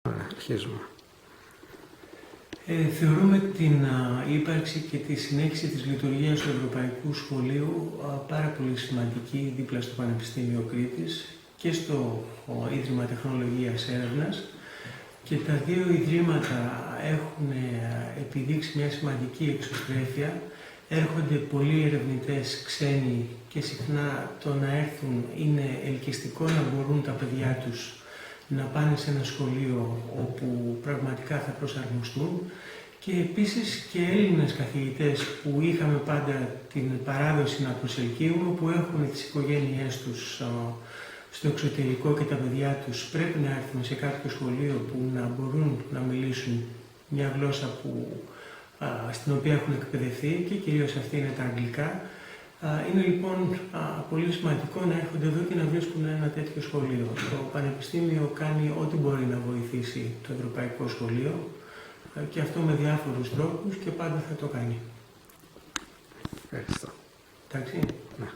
Αρχίζουμε. Θεωρούμε την ύπαρξη και τη συνέχιση της λειτουργίας του Ευρωπαϊκού Σχολείου πάρα πολύ σημαντική δίπλα στο Πανεπιστήμιο Κρήτης και στο Ίδρυμα Τεχνολογίας Έρευνας, και τα δύο ιδρύματα έχουν επιδείξει μια σημαντική εξωστρέφεια. Έρχονται πολλοί ερευνητές ξένοι και συχνά το να έρθουν είναι ελκυστικό να μπορούν τα παιδιά τους να πάνε σε ένα σχολείο όπου πραγματικά θα προσαρμοστούν, και επίσης και Έλληνες καθηγητές που είχαμε πάντα την παράδοση να προσελκύουμε, που έχουν τις οικογένειές τους στο εξωτερικό και τα παιδιά τους πρέπει να έρθουν σε κάποιο σχολείο που να μπορούν να μιλήσουν μια γλώσσα στην οποία έχουν εκπαιδευτεί, και κυρίως αυτή είναι τα αγγλικά. Είναι λοιπόν πολύ σημαντικό να έρχονται εδώ και να βρίσκουν ένα τέτοιο σχολείο. Το Πανεπιστήμιο κάνει ό,τι μπορεί να βοηθήσει το Ευρωπαϊκό Σχολείο, και αυτό με διάφορους τρόπους, και πάντα θα το κάνει. Ευχαριστώ. Εντάξει. Ναι.